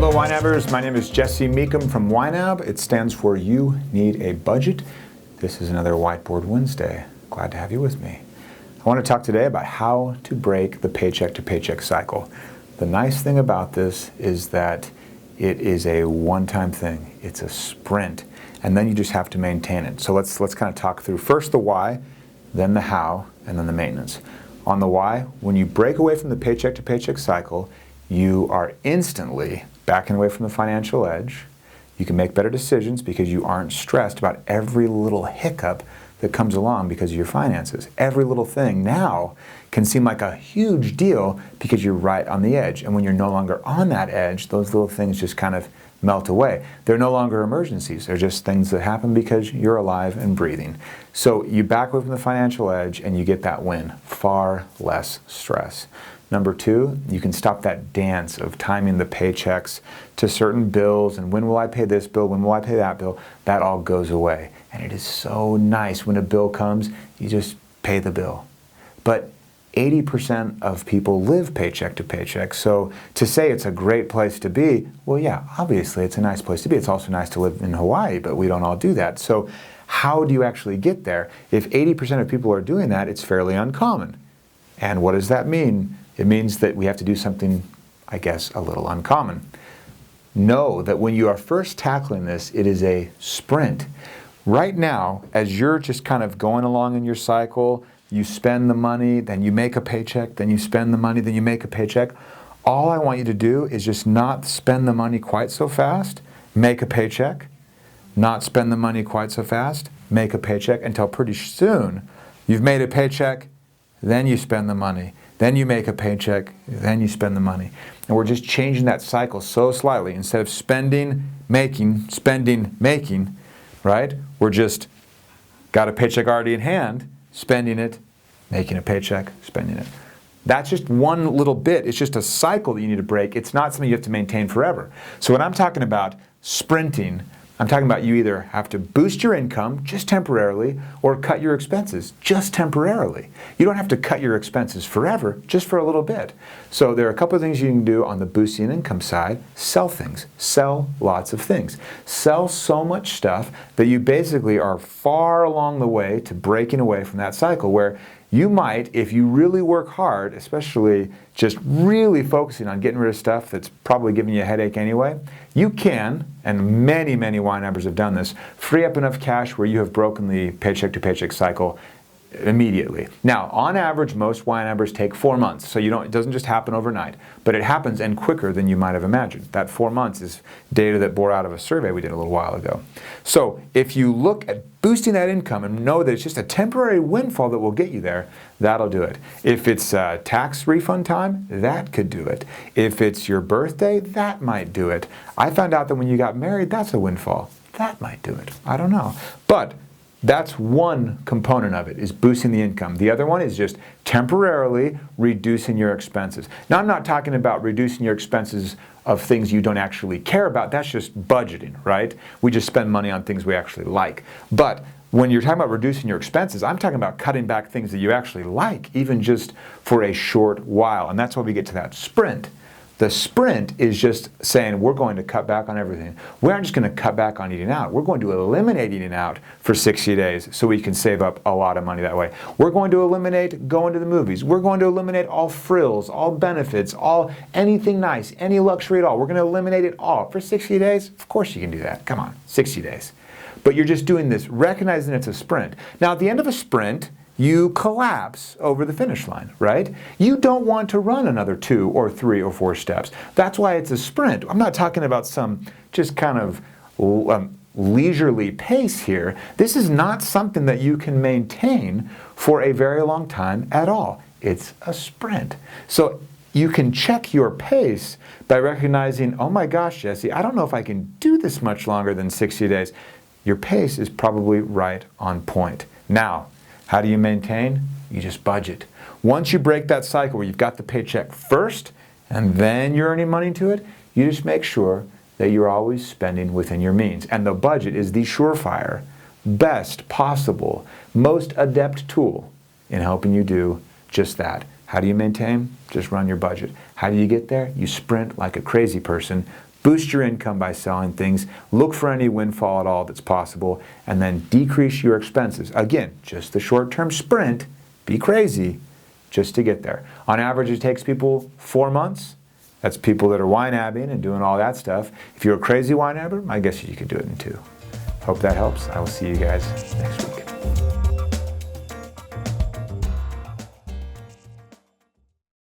Hello Ynabbers, my name is Jesse Meekum from Ynab. It stands for You Need a Budget. This is another Whiteboard Wednesday. Glad to have you with me. I want to talk today about how to break the paycheck to paycheck cycle. The nice thing about this is that it is a one-time thing. It's a sprint, and then you just have to maintain it. So let's kind of talk through first the why, then the how, and then the maintenance. On the why, when you break away from the paycheck to paycheck cycle, you are instantly backing away from the financial edge. You can make better decisions because you aren't stressed about every little hiccup that comes along because of your finances. Every little thing now can seem like a huge deal because you're right on the edge. And when you're no longer on that edge, those little things just kind of melt away. They're no longer emergencies. They're just things that happen because you're alive and breathing. So you back away from the financial edge and you get that win. Far less stress. Number two, you can stop that dance of timing the paychecks to certain bills and when will I pay this bill, when will I pay that bill. That all goes away. And it is so nice when a bill comes, you just pay the bill. But 80% of people live paycheck to paycheck. So to say it's a great place to be, well, yeah, obviously it's a nice place to be. It's also nice to live in Hawaii, but we don't all do that. So how do you actually get there? If 80% of people are doing that, it's fairly uncommon. And what does that mean? It means that we have to do something, I guess, a little uncommon. Know that when you are first tackling this, it is a sprint. Right now, as you're just kind of going along in your cycle, you spend the money, then you make a paycheck, then you spend the money, then you make a paycheck. All I want you to do is just not spend the money quite so fast, make a paycheck, not spend the money quite so fast, make a paycheck, until pretty soon you've made a paycheck, then you spend the money. Then you make a paycheck, then you spend the money. And we're just changing that cycle so slightly. Instead of spending, making, right? We're just got a paycheck already in hand, spending it, making a paycheck, spending it. That's just one little bit. It's just a cycle that you need to break. It's not something you have to maintain forever. So when I'm talking about sprinting, I'm talking about you either have to boost your income just temporarily or cut your expenses just temporarily. You don't have to cut your expenses forever, just for a little bit. So there are a couple of things you can do on the boosting income side. Sell things. Sell lots of things. Sell so much stuff that you basically are far along the way to breaking away from that cycle where you might, if you really work hard, especially just really focusing on getting rid of stuff that's probably giving you a headache anyway, you can, and many Ynabbers have done this, free up enough cash where you have broken the paycheck to paycheck cycle immediately. Now, on average, most Ynabbers take 4 months, so it doesn't just happen overnight, but it happens and quicker than you might have imagined. That 4 months is data that bore out of a survey we did a little while ago. So if you look at boosting that income and know that it's just a temporary windfall that will get you there, that'll do it. If it's tax refund time, that could do it. If it's your birthday, that might do it. I found out that when you got married, that's a windfall. That might do it. I don't know. But that's one component of it, is boosting the income. The other one is just temporarily reducing your expenses. Now, I'm not talking about reducing your expenses of things you don't actually care about. That's just budgeting, right? We just spend money on things we actually like. But when you're talking about reducing your expenses, I'm talking about cutting back things that you actually like, even just for a short while. And that's why we get to that sprint. The sprint is just saying we're going to cut back on everything. We aren't just going to cut back on eating out. We're going to eliminate eating out for 60 days so we can save up a lot of money that way. We're going to eliminate going to the movies. We're going to eliminate all frills, all benefits, anything nice, any luxury at all. We're going to eliminate it all for 60 days. Of course you can do that. Come on, 60 days. But you're just doing this, recognizing it's a sprint. Now at the end of a sprint, you collapse over the finish line, right? You don't want to run another 2 or 3 or 4 steps. That's why it's a sprint. I'm not talking about some just kind of leisurely pace here. This is not something that you can maintain for a very long time at all. It's a sprint. So you can check your pace by recognizing, oh my gosh, Jesse, I don't know if I can do this much longer than 60 days. Your pace is probably right on point. Now, how do you maintain? You just budget. Once you break that cycle where you've got the paycheck first and then you're earning money to it, you just make sure that you're always spending within your means. And the budget is the surefire, best possible, most adept tool in helping you do just that. How do you maintain? Just run your budget. How do you get there? You sprint like a crazy person, Boost your income by selling things. Look for any windfall at all that's possible, and then decrease your expenses. Again, just the short-term sprint. Be crazy just to get there. On average, it takes people 4 months. That's people that are wine-abbing and doing all that stuff. If you're a crazy wine-abber, I guess you could do it in 2. Hope that helps. I will see you guys next week.